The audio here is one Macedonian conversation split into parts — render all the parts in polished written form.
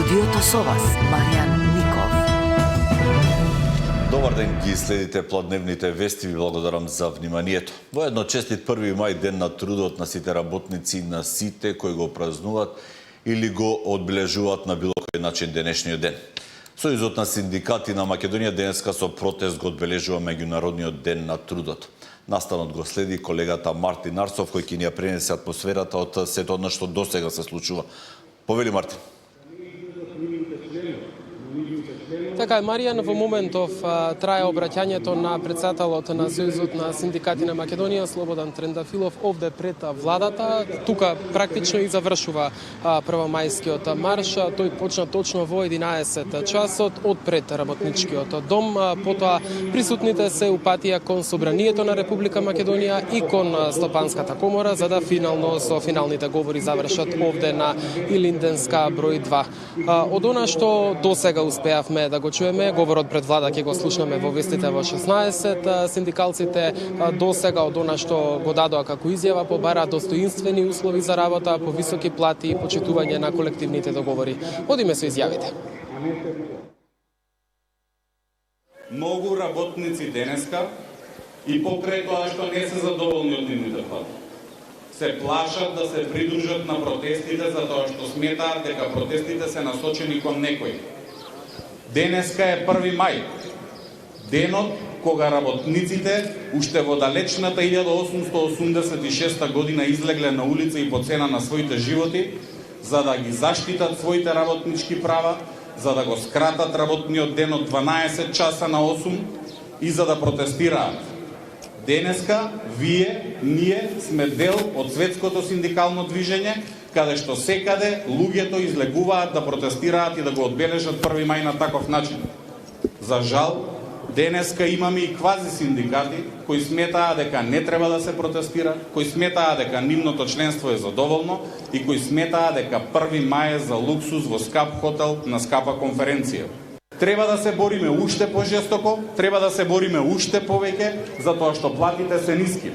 студиото со вас, Маријан Ников. Добар ден, ги следите плодневните вести, ви благодарам за вниманието. Воедно честит 1 мај, ден на трудот на сите работници, на сите кои го празнуват или го одбележуваат на било кој начин денешниот ден. Сојузот на синдикати на Македонија денеска со протест го одбележува меѓународниот ден на трудот. Настанот го следи колегата Мартин Арсов, кој ќе ни ја пренесе атмосферата од сето она што досега се случува. Повели, Мартин. Така е, Маријан, во моментов трае обраќањето на председателот на Сојузот на синдикати на Македонија, Слободан Трендафилов, овде пред владата. Тука практично и завршува првомајскиот марш. Тој почна точно во 11 часот од пред работничкиот дом. Потоа присутните се упатија кон Собранието на Република Македонија и кон Стопанската комора, за да финално со финалните говори завршат овде на Илинденска број 2. Од она што досега успеавме да го чуеме, говорот пред влада ќе го слушнеме во вестите во 16. Синдикалците досега од она што го дадоа како изјава побара достоинствени услови за работа, повисоки плати и почитување на колективните договори. Одиме со изјавите. Многу работници денеска и покрај тоа што не се задоволни од нивните плати, се плашат да се придружат на протестите затоа што сметаат дека протестите се насочени кон некој. Денеска е 1 мај, денот кога работниците уште во далечната 1886 година излегле на улица и по цена на своите животи за да ги заштитат своите работнички права, за да го скратат работниот ден од 12 часа на 8 и за да протестираат. Денеска ние сме дел од светското синдикално движење, каде што секаде луѓето излегуваат да протестираат и да го одбележат 1 мај на таков начин. За жал, денеска имаме и квази синдикати кои сметаат дека не треба да се протестира, кои сметаат дека нивното членство е задоволно и кои сметаат дека 1 мај е за луксус во скап хотел на скапа конференција. Треба да се бориме уште пожестоко, треба да се бориме уште повеќе, затоа што платите се ниски.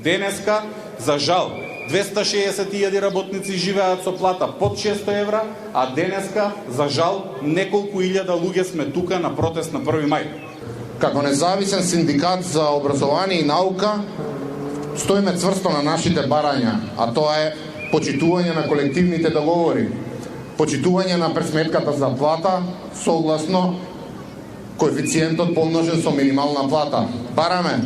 Денеска, за жал, 260.000 работници живеат со плата под 600 евра, а денеска, за жал, неколку илјада луѓе сме тука на протест на 1 мај. Како независен синдикат за образование и наука, стоиме цврсто на нашите барања, а тоа е почитување на колективните договори, почитување на пресметката за плата согласно коефициентот помножен со минимална плата. Бараме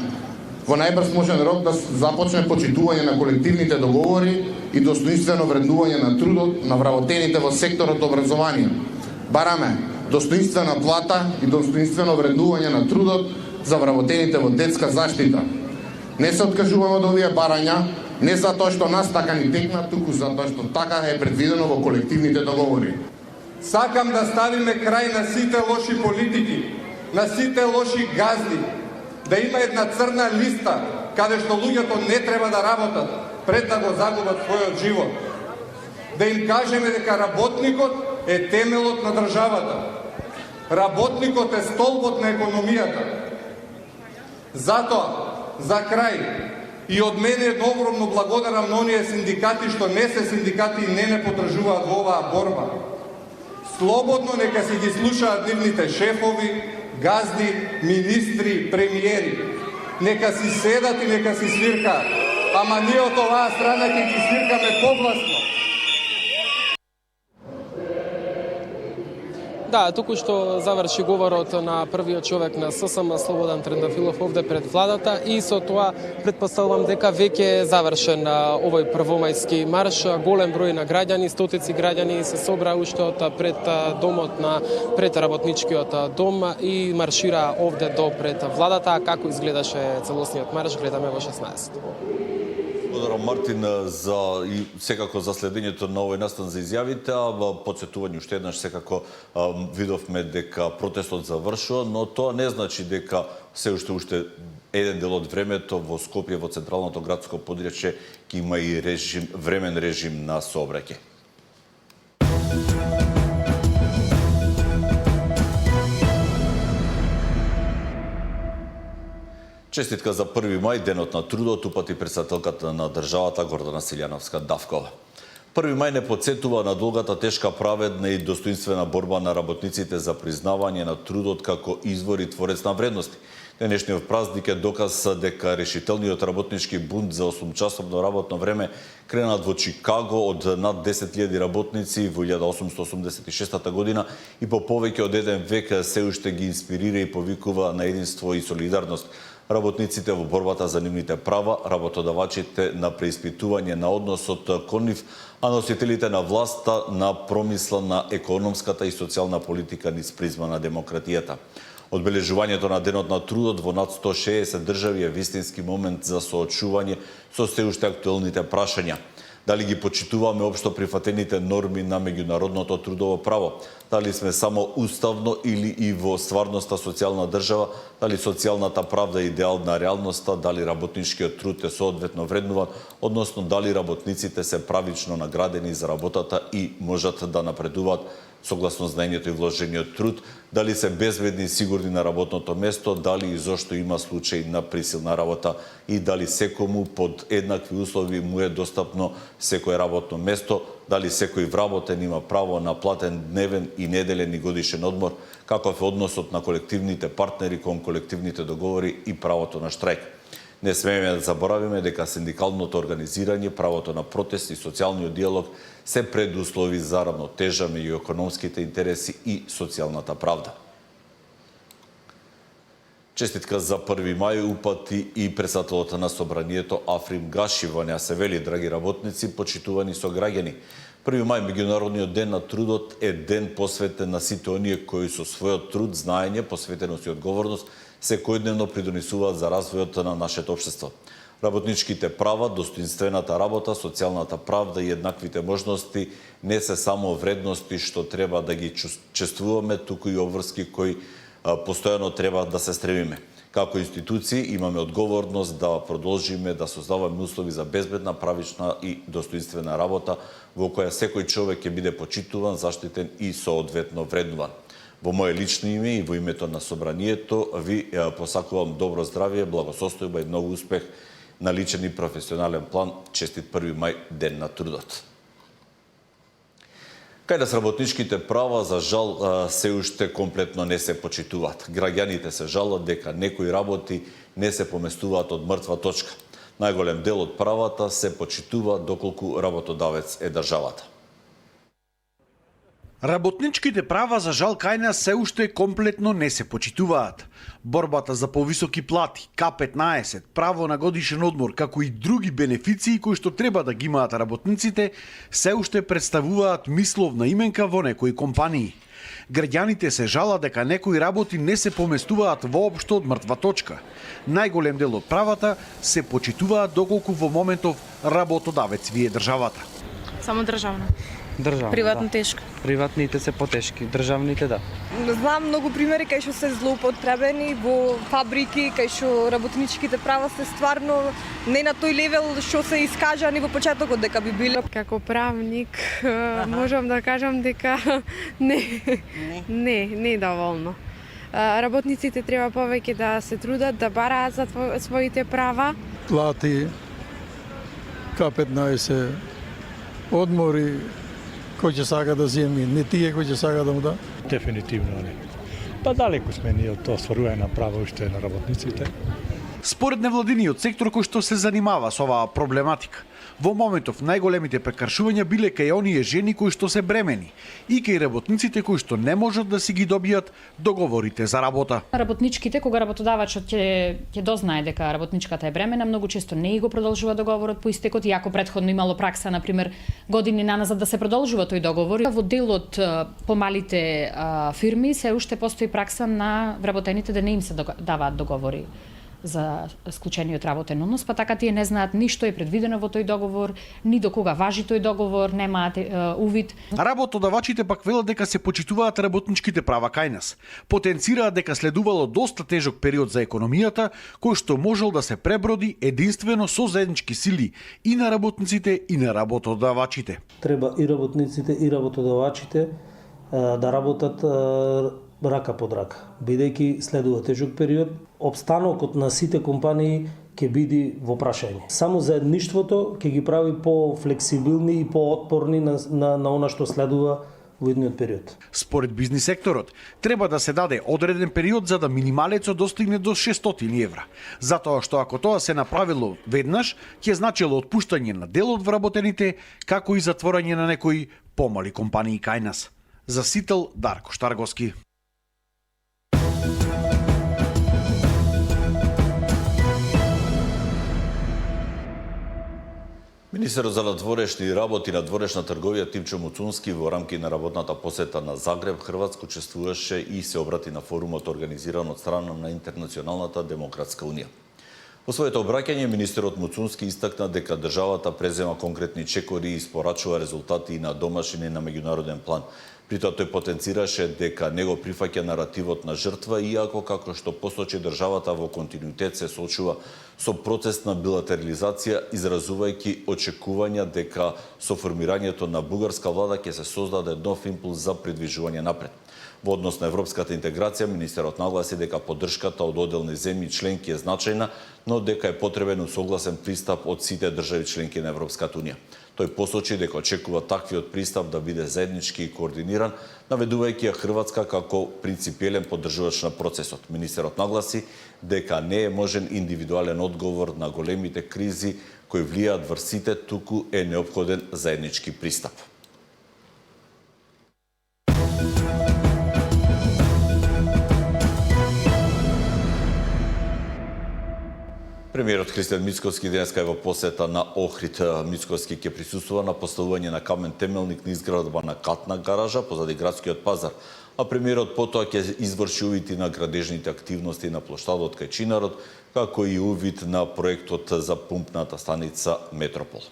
во најбрз можен рок да започне почитување на колективните договори и достоинствено вреднување на трудот на вработените во секторот образование. Бараме достоинствена плата и достоинствено вреднување на трудот за вработените во детска заштита. Не се откажуваме од овие барања, не затоа што нас така ни текна, туку затоа што така е предвидено во колективните договори. Сакам да ставиме крај на сите лоши политики, на сите лоши газди, да има една црна листа каде што луѓето не треба да работат пред да го загубат својот живот. Да им кажеме дека работникот е темелот на државата. Работникот е столбот на економијата. Затоа, за крај, и од мене огромно благодарам на оние синдикати што не се синдикати и не подржуваат во оваа борба. Слободно нека си ги слушаат нивните шефови, газди, министри, премиери. Нека си седат и нека си свиркаат. Ама ние од оваа страна ќе ги свиркаме погласно. Да, току што заврши говорот на првиот човек на ССМ Слободан Трендафилов овде пред владата и со тоа претпоставувам дека веќе е завршен овој првомајски марш. Голем број на граѓани, стотици граѓани се собраа уште од пред домот на пред работничкиот дом и маршира овде до пред владата. Како изгледаше целосниот марш, гледаме во 16. Благодарам, Мартин, за и секако за следењето на овој настан за изјавите, а потсетување уште еднаш секако видовме дека протестот завршува, но тоа не значи дека се уште еден дел од времето во Скопје, во централното градско подречје, ќе има и времен режим на сообраќај. Честитка за 1 мај, денот на трудот, упати председателката на државата Гордана Силјановска Давкова. 1 мај не подсетува на долгата, тешка, праведна и достоинствена борба на работниците за признавање на трудот како извор и творец на вредности. Денешниот празник е доказ дека решителниот работнички бунт за 8-часовно работно време кренат во Чикаго од над 10.000 работници во 1886 година и по повеќе од еден век се уште ги инспирира и повикува на единство и солидарност. Работниците во борбата за нивните права, работодавачите на преиспитување на односот кон нив, а носителите на власта на промисла на економската и социјална политика низ призма на демократијата. Одбележувањето на Денот на трудот во над 160 држави е вистински момент за соочување со се уште актуелните прашања. Дали ги почитуваме општо прифатените норми на меѓународното трудово право? Дали сме само уставно или и во стварноста социјална држава? Дали социјалната правда е идеал на реалноста? Дали работничкиот труд е соодветно вреднуван? Односно, дали работниците се правично наградени за работата и можат да напредуваат согласно знаењето и вложениот труд? Дали се безбедни и сигурни на работното место? Дали и зошто има случаи на присилна работа? И дали секому под еднакви услови му е достапно секое работно место? Дали секој вработен има право на платен дневен и неделен и годишен одмор? Каков е односот на колективните партнери кон колективните договори и правото на штрајк? Не смееме да заборавиме дека синдикалното организирање, правото на протест и социјалниот диалог се предуслови за равнотежа меѓу економските интереси и социјалната правда. Честитка за 1 мај упати и председателот на Собранието Африм Гаши. Во неа се вели: драги работници, почитувани сограѓани, 1 мај, меѓународниот ден на трудот, е ден посветен на сите оние кои со својот труд, знаење, посветеност и одговорност секојдневно придонесуваат за развојот на нашето општество. Работничките права, достоинствената работа, социјалната правда и еднаквите можности не се само вредности што треба да ги чествуваме, туку и обврски кои постојано треба да се стремиме. Како институции имаме одговорност да продолжиме да создаваме услови за безбедна, правична и достоинствена работа во која секој човек ќе биде почитуван, заштитен и соодветно вреднуван. Во моје лично име и во името на Собранието ви посакувам добро здравје, благосостојба и многу успех на личен и професионален план. Честит 1 мај, ден на трудот. Кај да с работничките права, за жал, се уште комплетно не се почитуваат. Граѓаните се жалат дека некои работи не се поместуваат од мртва точка. Најголем дел од правата се почитува доколку работодавец е државата. Работничките права, за жал, кај нас се уште комплетно не се почитуваат. Борбата за повисоки плати, К15, право на годишен одмор, како и други бенефиции кои што треба да ги имаат работниците, се уште представуваат мисловна именка во некои компании. Граѓаните се жалат дека некои работи не се поместуваат воопшто од мртва точка. Најголем дел од правата се почитуваат доколку во моментов работодавец ви е државата. Само државна. Државна, Приватно да. тешко. Приватните се потешки, државните да. Знам многу примери кај што се злоупотребени во фабрики, кај што работничките права се стварно не на тој левел што се искажани во почетокот дека би биле. Како правник можам да кажам дека не доволно. Работниците треба повеќе да се трудат, да бараат за своите права. Плати, К15, одмори, кој ќе сака да земи, не тие кој ќе сака да му да? Дефинитивно не. Па далеко сме ние од тоа стварување на права уште на работниците. Според невладиниот сектор кој што се занимава со оваа проблематика, во моментов најголемите прекршувања биле кај оние жени кои што се бремени и кај работниците кои што не можат да си ги добијат договорите за работа. Работничките, кога работодавачот ќе дознае дека работничката е бремена, многу често не го продолжува договорот по истекот, иако претходно имало пракса, например, години наназад да се продолжува тој договор. Во дел од помалите фирми се уште постои пракса на вработените да не им се даваат договори за склучениот работен однос, па така тие не знаат ни што е предвидено во тој договор, ни до кога важи тој договор, немаат увид. Работодавачите пак велат дека се почитуваат работничките права кај нас. Потенцираат дека следувало доста тежок период за економијата, кој што можел да се преброди единствено со заеднички сили и на работниците и на работодавачите. Треба и работниците и работодавачите да работат рака под рака, бидејќи следува тежок период. Обстанокот на сите компании ќе биде во прашање. Само заедништвото ќе ги прави по-флексибилни и по-отпорни на она што следува во едниот период. Според бизнис секторот, треба да се даде одреден период за да минималецот достигне до 600 евра. Затоа што ако тоа се направило веднаш, ќе значило отпуштање на дел од вработените, како и затворање на некои помали компании кај нас. За Сител, Дарко Штарговски. Министерот за надворешни работи на надворешна трговија Тимчо Муцунски во рамки на работната посета на Загреб, Хрватска, учествуваше и се обрати на форумот организиран од страна на Интернационалната демократска унија. Во своето обраќање, министерот Муцунски истакна дека државата презема конкретни чекори и испорачува резултати и на домашен и на меѓународен план. При тоа тој потенцираше дека него прифаќа наративот на жртва, иако како што посочи државата во континуитет се соочува со процес на билатерализација, изразувајќи очекувања дека со формирањето на бугарска влада ќе се создаде нов импулс за придвижување напред. Во однос на европската интеграција, министерот нагласи дека поддршката од одделни земји членки е значајна, но дека е потребен усогласен пристап од сите држави членки на Европската унија. Тој посочи дека очекува таквиот пристап да биде заеднички и координиран, наведувајќи ја Хрватска како принципиелен поддржувач на процесот. Министерот нагласи дека не е можен индивидуален одговор на големите кризи кои влијаат врз сите, туку е неопходен заеднички пристап. Премиерот Христијан Мицкоски денеска е во посета на Охрид. Мицкоски ќе присуствува на поставување на камен темелник на изградба на катна гаража позади градскиот пазар, а премиерот потоа ќе изврши увид на градежните активности на плоштадот кај Чинарот, како и увид на проектот за пумпната станица Метропол.